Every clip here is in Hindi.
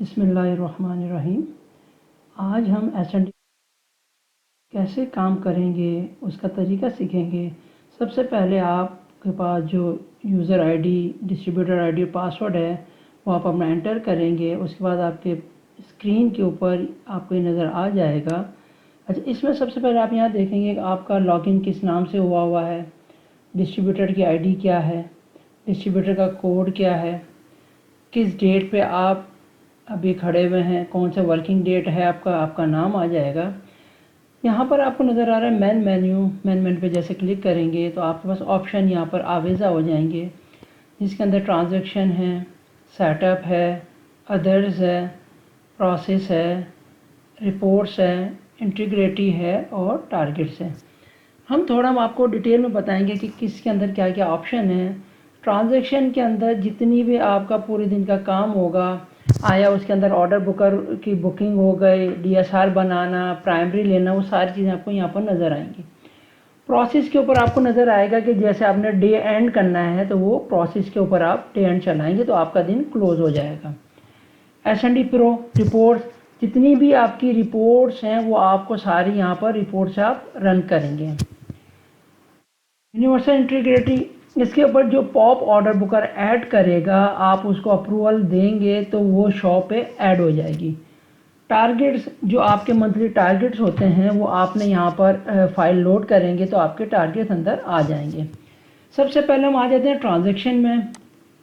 बिस्मिल्लाहिर्रहमानिर्रहीम। आज हम एस&डी कैसे काम करेंगे उसका तरीका सीखेंगे। सबसे पहले आपके पास जो user ID, distributor ID, password है वो आप अपना एंटर करेंगे। उसके बाद आपके स्क्रीन के ऊपर आपको ये नज़र आ जाएगा। अच्छा, इसमें सबसे पहले आप यहाँ देखेंगे कि आपका लॉगिन किस नाम से हुआ है, डिस्ट्रीब्यूटर की आईडी क्या है, डिस्ट्रीब्यूटर का कोड क्या है, किस डेट पे आप अभी खड़े हुए हैं, कौन सा वर्किंग डेट है, आपका नाम आ जाएगा। यहाँ पर आपको नज़र आ रहा है मैन मेन्यू पे जैसे क्लिक करेंगे तो आपके पास ऑप्शन यहाँ पर आवेज़ा हो जाएंगे, जिसके अंदर ट्रांजैक्शन है, सेटअप है, अदर्स है, प्रोसेस है, रिपोर्ट्स है, इंटीग्रिटी है और टारगेट्स है। हम आपको डिटेल में बताएंगे कि किसके अंदर क्या क्या ऑप्शन है। ट्रांजैक्शन के अंदर जितनी भी आपका पूरे दिन का काम होगा आया, उसके अंदर ऑर्डर बुकर की बुकिंग हो गई, डीएसआर बनाना, प्राइमरी लेना, वो सारी चीज़ें आपको यहाँ पर नज़र आएंगी। प्रोसेस के ऊपर आपको नज़र आएगा कि जैसे आपने डे एंड करना है तो वो प्रोसेस के ऊपर आप डे एंड चलाएंगे तो आपका दिन क्लोज हो जाएगा। एस&डी प्रो रिपोर्ट्स, जितनी भी आपकी रिपोर्ट्स हैं वो आपको सारी यहाँ पर रिपोर्ट्स आप रन करेंगे। यूनिवर्सल इंटीग्रिटी, इसके ऊपर जो पॉप ऑर्डर बुकर ऐड करेगा आप उसको अप्रूवल देंगे तो वो शॉप पे ऐड हो जाएगी। टारगेट्स, जो आपके मंथली टारगेट्स होते हैं वो आपने यहाँ पर फाइल लोड करेंगे तो आपके टारगेट्स अंदर आ जाएंगे। सबसे पहले हम आ जाते हैं ट्रांजैक्शन में।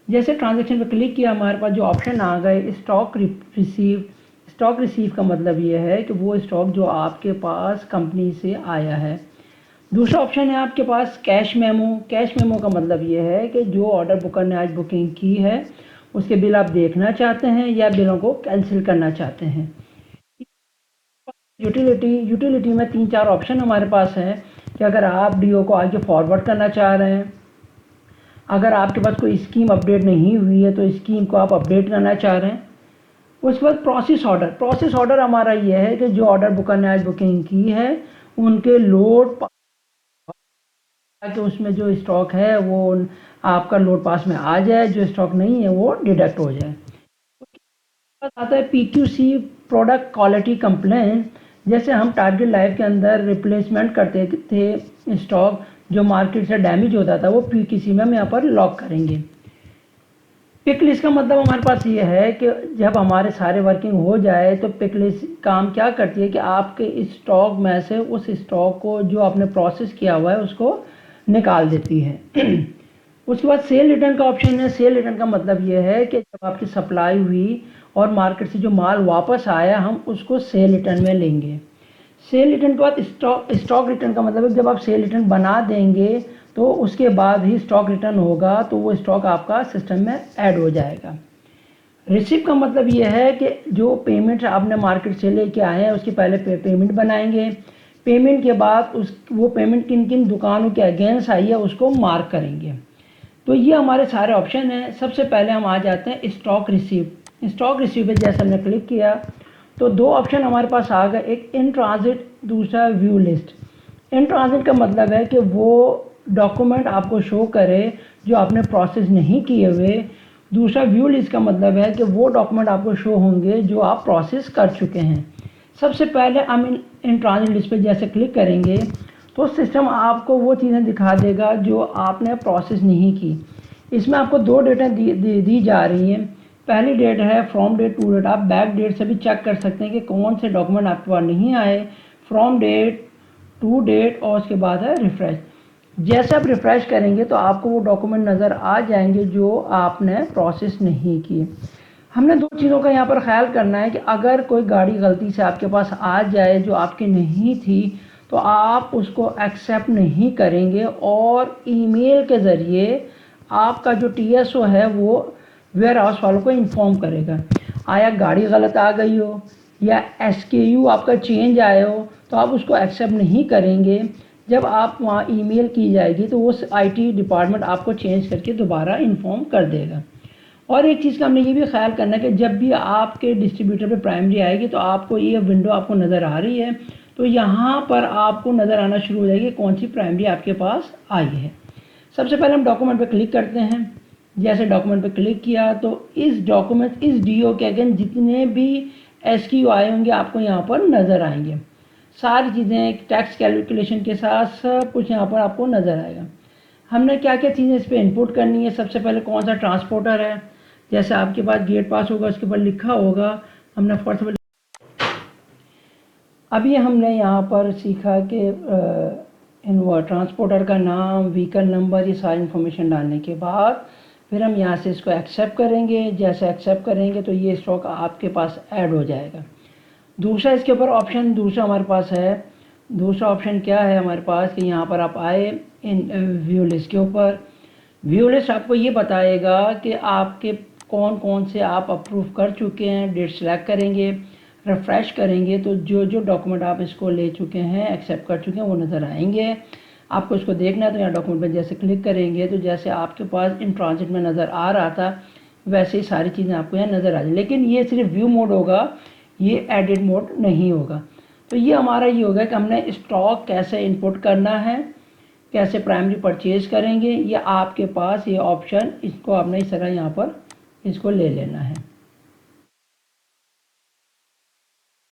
जैसे ट्रांजैक्शन पर क्लिक किया हमारे पास जो ऑप्शन आ गए स्टॉक रिसीव। स्टॉक रिसीव का मतलब ये है कि वो स्टॉक जो आपके पास कंपनी से आया है। दूसरा ऑप्शन है आपके पास कैश मेमो। कैश मेमो का मतलब ये है कि जो ऑर्डर बुकर ने आज बुकिंग की है उसके बिल आप देखना चाहते हैं या बिलों को कैंसिल करना चाहते हैं। यूटिलिटी में 3-4 ऑप्शन हमारे पास हैं कि अगर आप डीओ को आगे फॉरवर्ड करना चाह रहे हैं, अगर आपके पास कोई स्कीम अपडेट नहीं हुई है तो स्कीम को आप अपडेट करना चाह रहे हैं। उसके बाद प्रोसेस ऑर्डर हमारा ये है कि जो ऑर्डर बुकर ने आज बुकिंग की है उनके लोड, ताकि उसमें जो स्टॉक है वो आपका लोड पास में आ जाए, जो स्टॉक नहीं है वो डिडक्ट हो जाए। उसके बाद आता है पीक्यूसी, प्रोडक्ट क्वालिटी कंप्लेन। जैसे हम टारगेट लाइफ के अंदर रिप्लेसमेंट करते थे स्टॉक जो मार्केट से डैमेज होता था, वो पीक्यूसी में हम यहाँ पर लॉक करेंगे। पिक लिस्ट का मतलब हमारे पास ये है कि जब हमारे सारे वर्किंग हो जाए तो पिक लिस्ट काम क्या करती है कि आपके स्टॉक में से उस स्टॉक को जो आपने प्रोसेस किया हुआ है उसको निकाल देती है। उसके बाद सेल रिटर्न का ऑप्शन है। सेल रिटर्न का मतलब ये है कि जब आपकी सप्लाई हुई और मार्केट से जो माल वापस आया हम उसको सेल रिटर्न में लेंगे। सेल रिटर्न के बाद स्टॉक रिटर्न का मतलब है जब आप सेल रिटर्न बना देंगे तो उसके बाद ही स्टॉक रिटर्न होगा तो वो स्टॉक आपका सिस्टम में ऐड हो जाएगा। रिसीव का मतलब ये है कि जो पेमेंट आपने मार्केट से लेके आए हैं उसकी पहले पेमेंट बनाएंगे। पेमेंट के बाद वो पेमेंट किन किन दुकानों के अगेंस्ट आई है उसको मार्क करेंगे। तो ये हमारे सारे ऑप्शन हैं। सबसे पहले हम आ जाते हैं स्टॉक रिसीव। स्टॉक रिसीव पे जैसे हमने क्लिक किया तो 2 ऑप्शन हमारे पास आ गए, एक इन ट्रांजिट, दूसरा व्यू लिस्ट। इन ट्रांजिट का मतलब है कि वो डॉक्यूमेंट आपको शो करे जो आपने प्रोसेस नहीं किए हुए। दूसरा व्यू लिस्ट का मतलब है कि वो डॉक्यूमेंट आपको शो होंगे जो आप प्रोसेस कर चुके हैं। सबसे पहले हम इन ट्रांजिट लिस्ट पे जैसे क्लिक करेंगे तो सिस्टम आपको वो चीज़ें दिखा देगा जो आपने प्रोसेस नहीं की। इसमें आपको 2 डेटें दी जा रही हैं। पहली डेट है फ्रॉम डेट टू डेट। आप बैक डेट से भी चेक कर सकते हैं कि कौन से डॉक्यूमेंट आपके पास नहीं आए, फ्रॉम डेट टू डेट, और उसके बाद है रिफ़्रेश। जैसे आप रिफ़्रेश करेंगे तो आपको वो डॉक्यूमेंट नज़र आ जाएंगे जो आपने प्रोसेस नहीं किए। हमने 2 चीज़ों का यहाँ पर ख्याल करना है कि अगर कोई गाड़ी गलती से आपके पास आ जाए जो आपकी नहीं थी तो आप उसको एक्सेप्ट नहीं करेंगे और ईमेल के ज़रिए आपका जो टीएसओ है वो वेयर हाउस वालों को इन्फॉर्म करेगा। आया गाड़ी गलत आ गई हो या एसकेयू आपका चेंज आया हो तो आप उसको एक्सेप्ट नहीं करेंगे। जब आप वहाँ ईमेल की जाएगी तो वो आईटी डिपार्टमेंट आपको चेंज करके दोबारा इन्फॉर्म कर देगा। और एक चीज़ का हमने ये भी ख्याल करना है कि जब भी आपके डिस्ट्रीब्यूटर पे प्राइमरी आएगी तो आपको ये विंडो आपको नज़र आ रही है तो यहाँ पर आपको नज़र आना शुरू हो जाएगी कौन सी प्राइमरी आपके पास आई है। सबसे पहले हम डॉक्यूमेंट पे क्लिक करते हैं। जैसे डॉक्यूमेंट पे क्लिक किया तो इस डॉक्यूमेंट इस डीओ के अगेंस्ट जितने भी एसक्यू आए होंगे आपको यहाँ पर नज़र आएंगे। सारी चीज़ें टैक्स कैलकुलेशन के साथ सब कुछ यहाँ पर आपको नज़र आएगा। हमने क्या क्या चीज़ें इस पर इनपुट करनी है। सबसे पहले कौन सा ट्रांसपोर्टर है, जैसे आपके पास गेट पास होगा उसके ऊपर लिखा होगा। हमने फर्स्ट अभी हमने यहाँ पर सीखा कि ट्रांसपोर्टर का नाम, व्हीकल नंबर, ये सारी इन्फॉर्मेशन डालने के बाद फिर हम यहाँ से इसको एक्सेप्ट करेंगे। जैसे एक्सेप्ट करेंगे तो ये स्टॉक आपके पास ऐड हो जाएगा। दूसरा इसके ऊपर ऑप्शन दूसरा हमारे पास है। दूसरा ऑप्शन क्या है हमारे पास कि यहाँ पर आप आए इन व्यू लिस्ट के ऊपर। व्यू लिस्ट आपको ये बताएगा कि आपके कौन कौन से आप अप्रूव कर चुके हैं। डेट सेलेक्ट करेंगे, रिफ़्रेश करेंगे तो जो जो डॉक्यूमेंट आप इसको ले चुके हैं, एक्सेप्ट कर चुके हैं, वो नज़र आएंगे। आपको इसको देखना है तो यहाँ डॉक्यूमेंट पर जैसे क्लिक करेंगे तो जैसे आपके पास इन ट्रांजिट में नज़र आ रहा था वैसे ही सारी चीज़ें आपको यहाँ नज़र आ जाए। लेकिन ये सिर्फ व्यू मोड होगा, ये एडिट मोड नहीं होगा। तो ये हमारा ये होगा कि हमने स्टॉक कैसे इनपुट करना है, कैसे प्राइमरी परचेज करेंगे, ये आपके पास ये ऑप्शन, इसको आपने इस तरह यहाँ पर इसको ले लेना है।